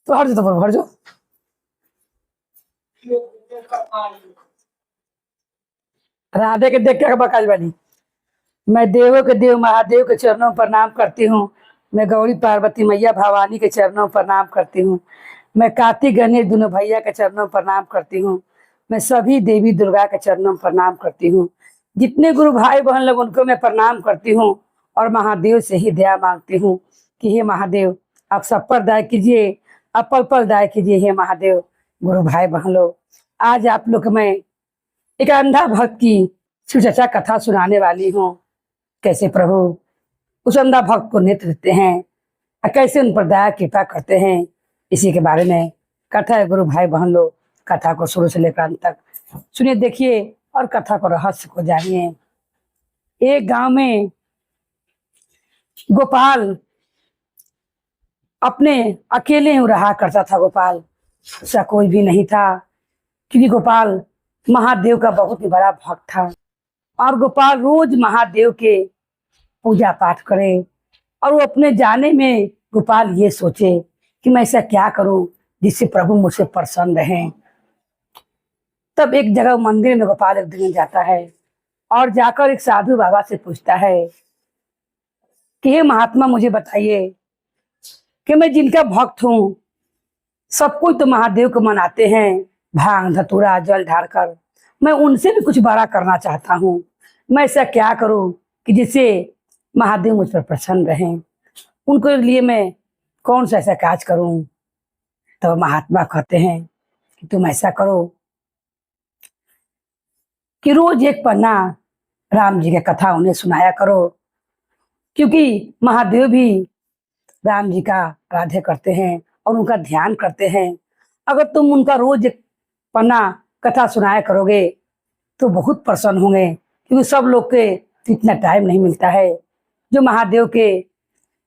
तो हट जाओ, तो हट जाओ। राधे के देख के बकाज वाली। मैं देवों के देव महादेव के चरणों पर प्रणाम करती हूँ। मैं गौरी पार्वती मैया भवानी के चरणों पर प्रणाम करती हूँ। मैं कार्तिक गणेश दोनों भैया के चरणों पर प्रणाम करती हूँ। मैं सभी देवी दुर्गा के चरणों पर प्रणाम करती हूँ। जितने गुरु भाई बहन लोग उनको मैं प्रणाम करती हूँ और महादेव से ही दया मांगती हूँ कि हे महादेव आप सब पर दया कीजिए, आप पल पल दया कीजिए। हे महादेव गुरु भाई बहन लोग, आज आप लोग मैं एक अंधा भक्त की शिव चर्चा कथा सुनाने वाली हूँ। कैसे प्रभु उस अंधा भक्त को नेत्र देते हैं और कैसे उन पर दया कृपा करते हैं, इसी के बारे में कथा है। गुरु भाई बहन लोग कथा को शुरू से लेकर अंत तक सुनिए, देखिए और कथा को रहस्य को जानिए। एक गांव में गोपाल अपने अकेले ही रहा करता था। गोपाल उसका कोई भी नहीं था, क्योंकि गोपाल महादेव का बहुत ही बड़ा भक्त था और गोपाल रोज महादेव के पूजा पाठ करे। और वो अपने जाने में गोपाल ये सोचे कि मैं ऐसा क्या करूं जिससे प्रभु मुझसे प्रसन्न रहें। तब एक जगह मंदिर में गोपाल एक दिन जाता है और जाकर एक साधु बाबा से पूछता है कि हे महात्मा मुझे बताइए कि मैं जिनका भक्त हूँ, सब कोई तो महादेव को मनाते हैं भांग धतूरा जल ढारकर, मैं उनसे भी कुछ बड़ा करना चाहता हूँ। मैं ऐसा क्या करूं कि जिससे महादेव मुझ पर प्रसन्न रहें, उनको लिए मैं कौन सा ऐसा काज करूं। तो महात्मा कहते हैं कि तुम ऐसा करो कि रोज एक पन्ना राम जी की कथा उन्हें सुनाया करो, क्योंकि महादेव भी राम जी का आराध्य करते हैं और उनका ध्यान करते हैं। अगर तुम उनका रोज एक पन्ना कथा सुनाया करोगे तो बहुत प्रसन्न होंगे, क्योंकि सब लोग के इतना टाइम नहीं मिलता है जो महादेव के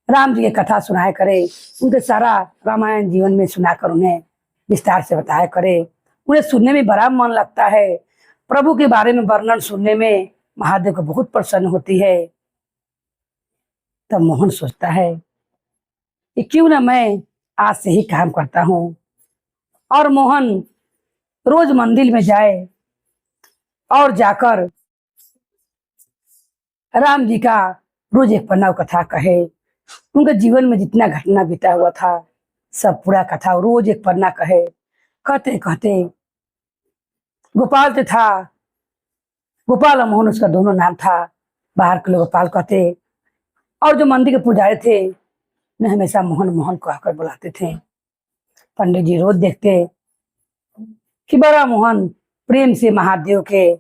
राम जी की कथा सुनाया करे, उनके सारा रामायण जीवन में सुनाकर उन्हें विस्तार से बताया करे। उन्हें सुनने में बड़ा मन लगता है, प्रभु के बारे में वर्णन सुनने में महादेव को बहुत प्रसन्न होती है। तब मोहन सोचता है कि क्यों ना मैं आज से ही काम करता हूँ। और मोहन रोज मंदिर में जाए और जाकर राम जी का रोज एक पन्ना कथा कहे। उनके जीवन में जितना घटना बीता हुआ था सब पूरा कथा रोज एक पन्ना कहे। कहते कहते गोपाल तो था, गोपाल और मोहन उसका दोनों नाम था। बाहर के लोग गोपाल कहते और जो मंदिर के पुजारी थे उन्हें हमेशा मोहन मोहन कहकर बुलाते थे। पंडित जी रोज देखते कि बड़ा मोहन प्रेम से महादेव के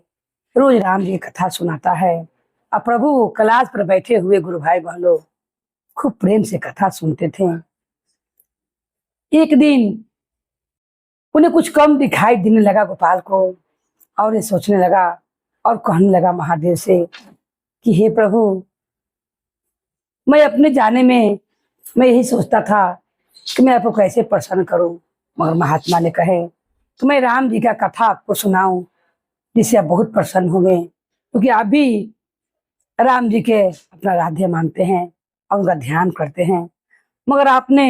रोज राम जी की कथा सुनाता है। और प्रभु कैलाश पर बैठे हुए गुरु भाई बहन लोग खूब प्रेम से कथा सुनते थे। एक दिन उन्हें कुछ कम दिखाई देने लगा गोपाल को, और ये सोचने लगा और कहने लगा महादेव से कि हे प्रभु, मैं अपने जाने में मैं यही सोचता था कि मैं आपको कैसे प्रसन्न करूं, मगर महात्मा ने कहे तो मैं राम जी का कथा आपको सुनाऊं जिससे आप बहुत प्रसन्न होंगे, क्योंकि आप भी राम जी के अपना आराध्य मानते हैं और उनका ध्यान करते हैं। मगर आपने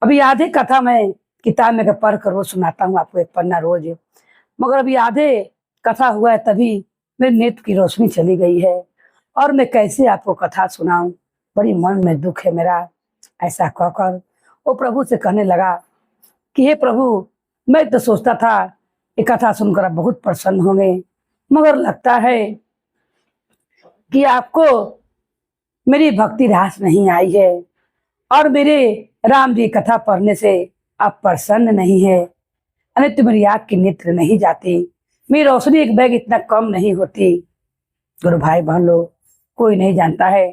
अभी आधे कथा मैं किताब में पढ़ कर रोज सुनाता हूँ आपको एक पन्ना रोज, मगर अभी आधे कथा हुआ है तभी मेरे नेत्र की रोशनी चली गई है और मैं कैसे आपको कथा सुनाऊं, बड़ी मन में दुख है मेरा। ऐसा कहकर वो प्रभु से कहने लगा कि हे प्रभु, मैं तो सोचता था ये कथा सुनकर आप बहुत प्रसन्न होंगे, मगर लगता है कि आपको मेरी भक्ति रास नहीं आई है और मेरे राम जी कथा पढ़ने से आप प्रसन्न नहीं है। अरे तुम्हारी आँख की नेत्र नहीं जाती, मेरी रोशनी एक बैग इतना कम नहीं होती। गुरु भाई बहन लोग, कोई नहीं जानता है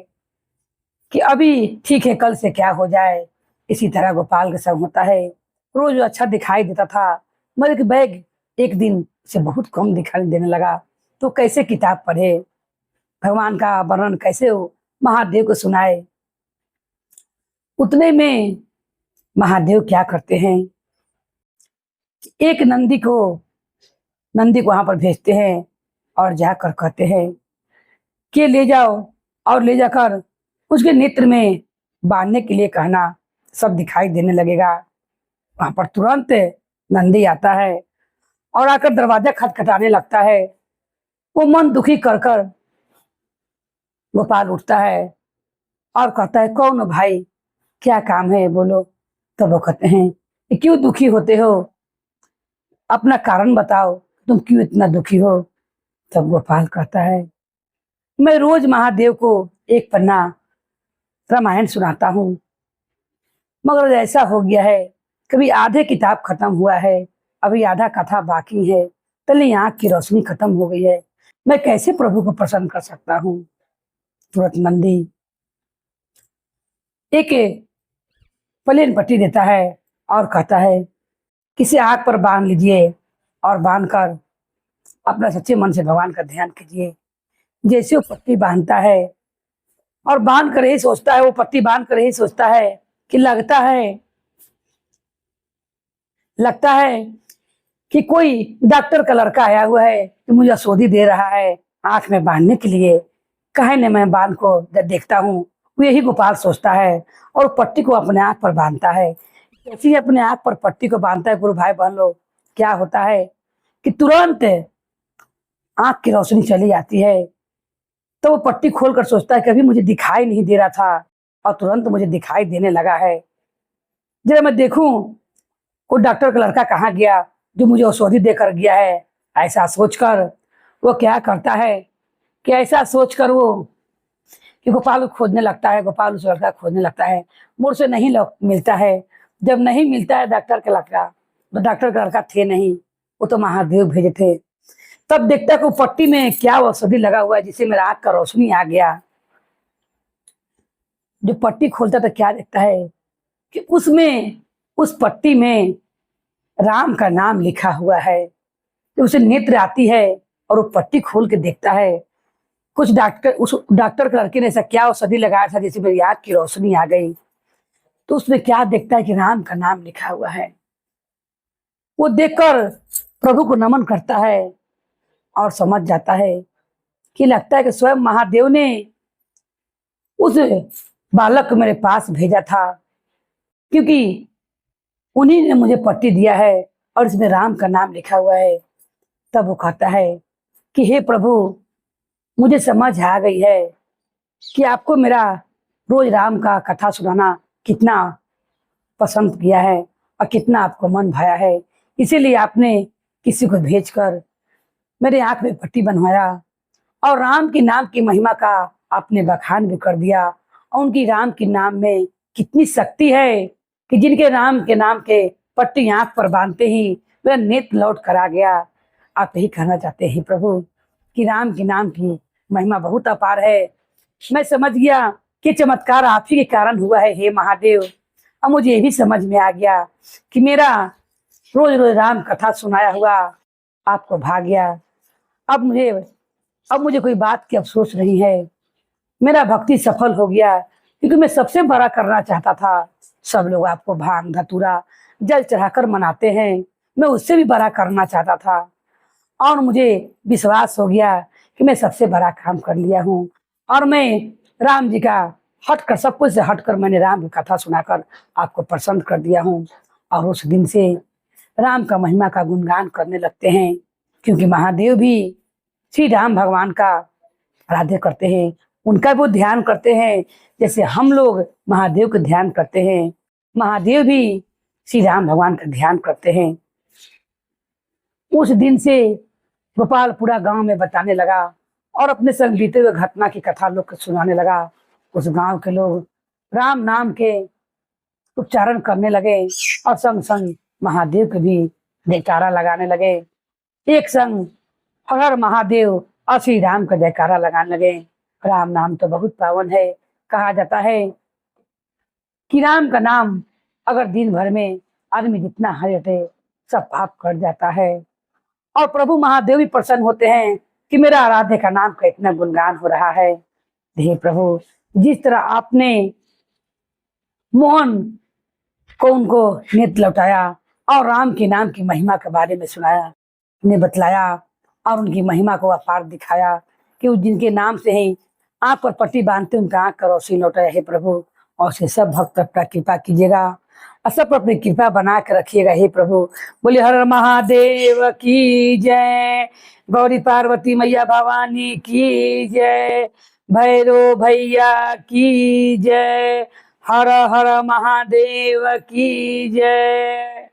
कि अभी ठीक है कल से क्या हो जाए। इसी तरह गोपाल के संग होता है। रोज अच्छा दिखाई देता था मगर एक बैग एक दिन से बहुत कम दिखाई देने लगा, तो कैसे किताब पढ़े, भगवान का वर्णन कैसे हो महादेव को सुनाए। उतने में महादेव क्या करते हैं, एक नंदी को वहां पर भेजते हैं और जाकर कहते हैं कि ले जाओ और ले जाकर उसके नेत्र में बांधने के लिए कहना, सब दिखाई देने लगेगा। वहां पर तुरंत नंदी आता है और आकर दरवाजा खटखटाने लगता है। वो मन दुखी कर कर गोपाल उठता है और कहता है, कौन हो भाई, क्या काम है, बोलो। तब वो कहते हैं, "ये क्यों दुखी होते हो, अपना कारण बताओ, तुम क्यों इतना दुखी हो?" तब गोपाल कहता है, मैं रोज महादेव को एक पन्ना रामायण सुनाता हूँ, मगर ऐसा हो गया है, कभी आधे किताब खत्म हुआ है, अभी आधा कथा बाकी है, तले आंख की रोशनी खत्म हो गई है, मैं कैसे प्रभु को प्रसन्न कर सकता हूँ। तुरंत नंदी एक प्लेन पट्टी देता है और कहता है, किसी आग पर बांध लीजिए और बांध कर अपना सच्चे मन से भगवान का ध्यान कीजिए। जैसे वो पट्टी बांधता है और बांध कर यही सोचता है, वो पट्टी बांध कर यही सोचता है कि लगता है कि कोई डॉक्टर का लड़का आया हुआ है कि मुझे औषधि दे रहा है आंख में बांधने के लिए, काहे ने मैं बांध को जब देखता हूँ। वो यही गोपाल सोचता है और पट्टी को अपने आंख पर बांधता है। जैसे ही अपने आंख पर पट्टी को बांधता है, गुरु भाई बहन लोग, क्या होता है कि तुरंत आंख की रोशनी चली आती है। तो वो पट्टी खोलकर सोचता है, कभी मुझे दिखाई नहीं दे रहा था और तुरंत मुझे दिखाई देने लगा है। जरा मैं देखूं वो डॉक्टर का लड़का कहाँ गया जो मुझे औषधि देकर गया है। ऐसा सोचकर वो क्या करता है कि ऐसा सोचकर वो कि गोपाल को खोजने लगता है, गोपाल उस लड़का खोजने लगता है, मुड़ से नहीं मिलता है। जब नहीं मिलता है डॉक्टर का लड़का, तो डॉक्टर का लड़का थे नहीं, वो तो महादेव भेजे थे। तब देखता है कि वो पट्टी में क्या औषधि लगा हुआ है जिससे मेरा आंख का रोशनी आ गया। जो पट्टी खोलता तो क्या देखता है कि उसमें, उस पट्टी में राम का नाम लिखा हुआ है। तो उसे नेत्र आती है और वो पट्टी खोल के देखता है, कुछ उस डॉक्टर के लड़के ने ऐसा क्या औषधि लगाया था जिससे मेरी आंख की रोशनी आ गई। तो उसमें क्या देखता है कि राम का नाम लिखा हुआ है। वो देखकर प्रभु को नमन करता है और समझ जाता है कि लगता है कि स्वयं महादेव ने उस बालक को मेरे पास भेजा था, क्योंकि उन्हीं ने मुझे पट्टी दिया है और इसमें राम का नाम लिखा हुआ है। तब वो कहता है कि हे प्रभु, मुझे समझ आ गई है कि आपको मेरा रोज राम का कथा सुनाना कितना पसंद किया है और कितना आपको मन भाया है। इसीलिए आपने किसी को भेजकर मेरे आंख में पट्टी बनवाया और राम के नाम की महिमा का आपने बखान भी कर दिया। और उनकी राम के नाम में कितनी शक्ति है कि जिनके राम के नाम के पट्टी आंख पर बांधते ही वह नेत्र लौट कर आ गया। आप यही कहना चाहते हैं प्रभु कि राम के नाम की महिमा बहुत अपार है। मैं समझ गया कि चमत्कार आप ही के कारण हुआ है हे महादेव। अब मुझे ये भी समझ में आ गया कि मेरा रोज रोज राम कथा सुनाया हुआ आपको भा गया। अब मुझे कोई बात की अफसोस नहीं है। मेरा भक्ति सफल हो गया, क्योंकि मैं सबसे बड़ा करना चाहता था। सब लोग आपको भांग धतूरा जल चढ़ाकर मनाते हैं, मैं उससे भी बड़ा करना चाहता था और मुझे विश्वास हो गया कि मैं सबसे बड़ा काम कर लिया हूँ। और मैं राम जी का हटकर, सब कुछ से हटकर मैंने राम की कथा सुनाकर आपको प्रसन्न कर दिया हूँ। और उस दिन से राम का महिमा का गुणगान करने लगते हैं, क्योंकि महादेव भी श्री राम भगवान का आराध्य करते हैं, उनका वो ध्यान करते हैं जैसे हम लोग महादेव का ध्यान करते हैं। महादेव भी श्री राम भगवान का ध्यान करते हैं। उस दिन से गोपाल पूरा गांव में बताने लगा और अपने संग बीते हुए घटना की कथा लोग को सुनाने लगा। उस गांव के लोग राम नाम के उच्चारण करने लगे और संग संग महादेव के भी जयकारा लगाने लगे। एक संग हर हर महादेव और श्री राम का जयकारा लगाने लगे। राम नाम तो बहुत पावन है। कहा जाता है कि राम का नाम अगर दिन भर में आदमी जितना हरे सब पाप कर जाता है। और प्रभु महादेव भी प्रसन्न होते हैं कि मेरा आराध्य का नाम का इतना गुणगान हो रहा है। हे प्रभु, जिस तरह आपने मोहन को उनको नेत्र लौटाया और राम के नाम की महिमा के बारे में सुनाया, ने बतलाया और उनकी महिमा को अपार दिखाया कि जिनके नाम से ही आंख पर पट्टी बांधते उनका आंख का रोशनी लौटाया। हे प्रभु, और से सब भक्त पर कृपा कीजिएगा और सब पर अपनी कृपा बना के रखिएगा। हे प्रभु, बोले हर हर महादेव की जय, गौरी पार्वती मैया भवानी की जय, भैरो भैया की जय, हर हर महादेव की जय।